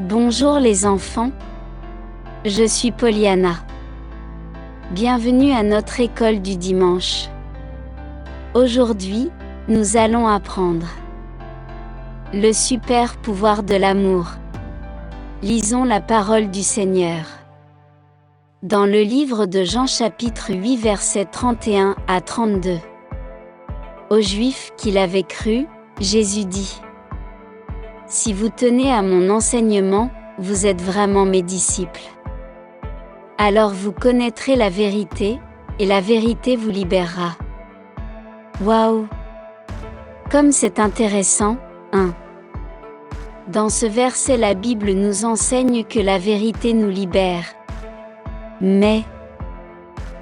Bonjour les enfants, je suis Pollyanna. Bienvenue à notre école du dimanche. Aujourd'hui, nous allons apprendre le super pouvoir de l'amour. Lisons la parole du Seigneur. Dans le livre de Jean chapitre 8 versets 31 à 32. Aux Juifs qui l'avaient cru, Jésus dit : Si vous tenez à mon enseignement, vous êtes vraiment mes disciples. Alors vous connaîtrez la vérité, et la vérité vous libérera. Waouh! Comme c'est intéressant, hein? Dans ce verset, la Bible nous enseigne que la vérité nous libère. Mais,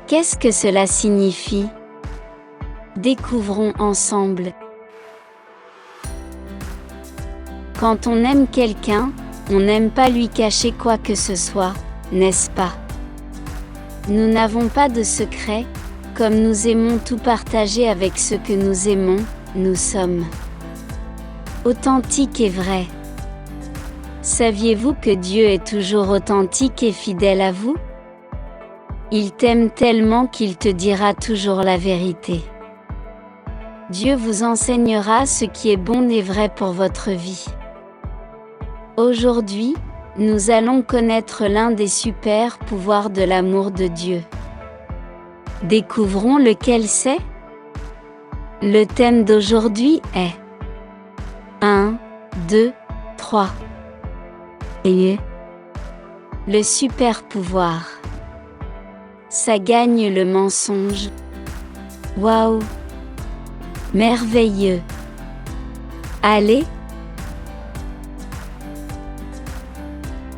qu'est-ce que cela signifie? Découvrons ensemble. Quand on aime quelqu'un, on n'aime pas lui cacher quoi que ce soit, n'est-ce pas? Nous n'avons pas de secret, comme nous aimons tout partager avec ceux que nous aimons, nous sommes authentiques et vrais. Saviez-vous que Dieu est toujours authentique et fidèle à vous? Il t'aime tellement qu'il te dira toujours la vérité. Dieu vous enseignera ce qui est bon et vrai pour votre vie. Aujourd'hui, nous allons connaître l'un des super pouvoirs de l'amour de Dieu. Découvrons lequel c'est? Le thème d'aujourd'hui est 1, 2, 3. Et le super pouvoir. Ça gagne le mensonge. Waouh! Merveilleux! Allez!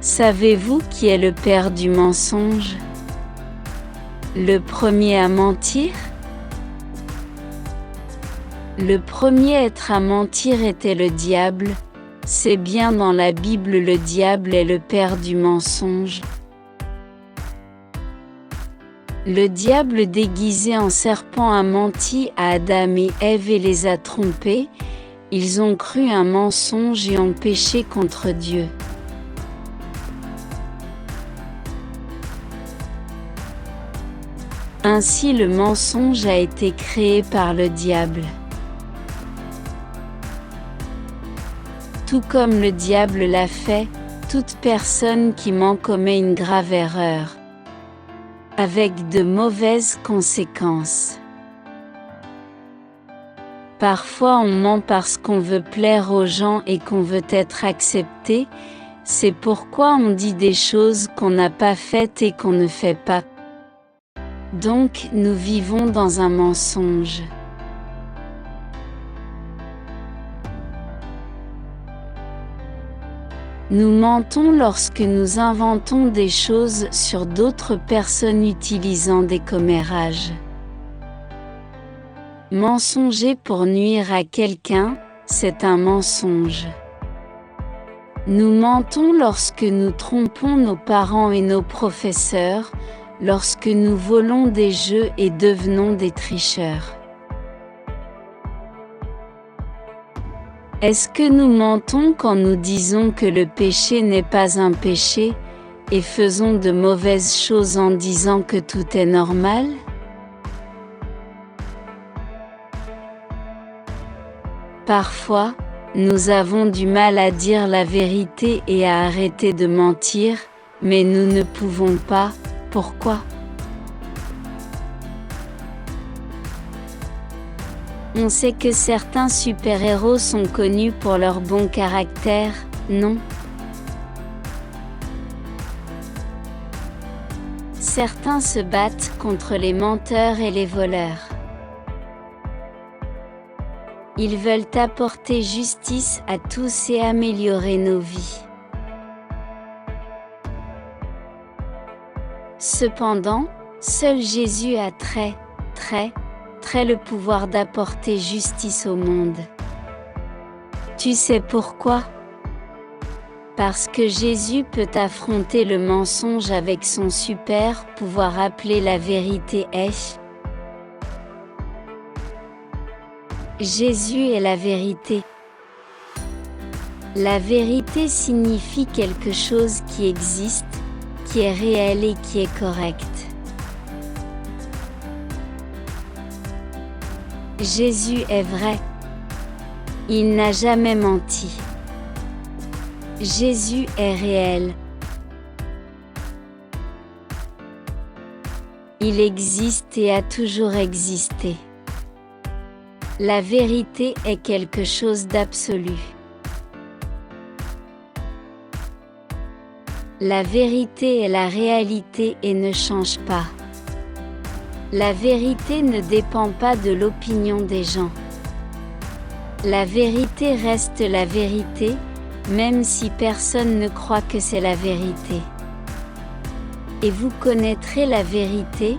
Savez-vous qui est le père du mensonge? Le premier à mentir? Le premier être à mentir était le diable. C'est bien dans la Bible, le diable est le père du mensonge. Le diable déguisé en serpent a menti à Adam et Ève et les a trompés. Ils ont cru un mensonge et ont péché contre Dieu. Ainsi le mensonge a été créé par le diable. Tout comme le diable l'a fait, toute personne qui ment commet une grave erreur, avec de mauvaises conséquences. Parfois on ment parce qu'on veut plaire aux gens et qu'on veut être accepté, c'est pourquoi on dit des choses qu'on n'a pas faites et qu'on ne fait pas. Donc nous vivons dans un mensonge. Nous mentons lorsque nous inventons des choses sur d'autres personnes utilisant des commérages. Mensonger pour nuire à quelqu'un, c'est un mensonge. Nous mentons lorsque nous trompons nos parents et nos professeurs, lorsque nous volons des jeux et devenons des tricheurs. Est-ce que nous mentons quand nous disons que le péché n'est pas un péché, et faisons de mauvaises choses en disant que tout est normal? Parfois, nous avons du mal à dire la vérité et à arrêter de mentir, mais nous ne pouvons pas. Pourquoi? On sait que certains super-héros sont connus pour leur bon caractère, non? Certains se battent contre les menteurs et les voleurs. Ils veulent apporter justice à tous et améliorer nos vies. Cependant, seul Jésus a très le pouvoir d'apporter justice au monde. Tu sais pourquoi? Parce que Jésus peut affronter le mensonge avec son super pouvoir appelé la vérité est. Jésus est la vérité. La vérité signifie quelque chose qui existe, qui est réel et qui est correct. Jésus est vrai. Il n'a jamais menti. Jésus est réel. Il existe et a toujours existé. La vérité est quelque chose d'absolu. La vérité est la réalité et ne change pas. La vérité ne dépend pas de l'opinion des gens. La vérité reste la vérité, même si personne ne croit que c'est la vérité. Et vous connaîtrez la vérité,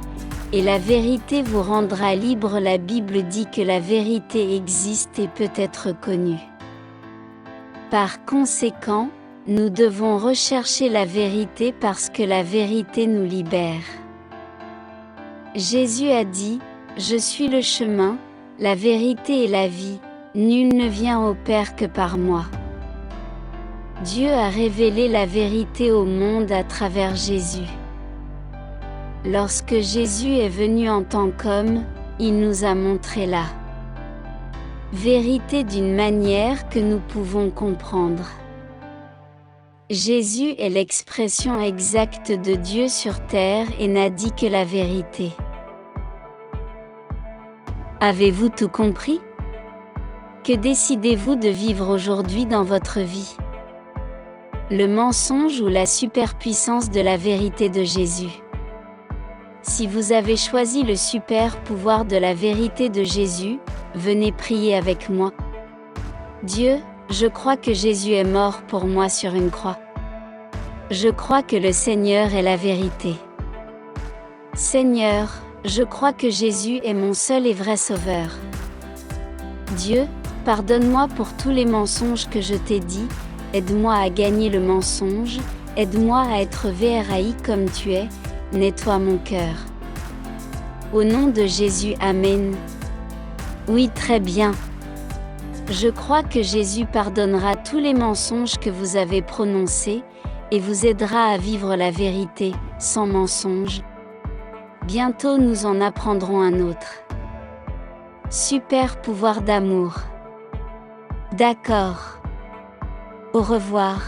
et la vérité vous rendra libre. La Bible dit que la vérité existe et peut être connue. Par conséquent, nous devons rechercher la vérité parce que la vérité nous libère. Jésus a dit, « Je suis le chemin, la vérité et la vie, nul ne vient au Père que par moi. » Dieu a révélé la vérité au monde à travers Jésus. Lorsque Jésus est venu en tant qu'homme, il nous a montré la vérité d'une manière que nous pouvons comprendre. Jésus est l'expression exacte de Dieu sur terre et n'a dit que la vérité. Avez-vous tout compris? Que décidez-vous de vivre aujourd'hui dans votre vie? Le mensonge ou la superpuissance de la vérité de Jésus? Si vous avez choisi le super pouvoir de la vérité de Jésus, venez prier avec moi. Dieu, je crois que Jésus est mort pour moi sur une croix. Je crois que le Seigneur est la vérité. Seigneur, je crois que Jésus est mon seul et vrai Sauveur. Dieu, pardonne-moi pour tous les mensonges que je t'ai dit, aide-moi à gagner le mensonge, aide-moi à être VRAI comme tu es, nettoie mon cœur. Au nom de Jésus, Amen. Oui, très bien. Je crois que Jésus pardonnera tous les mensonges que vous avez prononcés, et vous aidera à vivre la vérité, sans mensonge. Bientôt nous en apprendrons un autre. Super pouvoir d'amour. D'accord. Au revoir.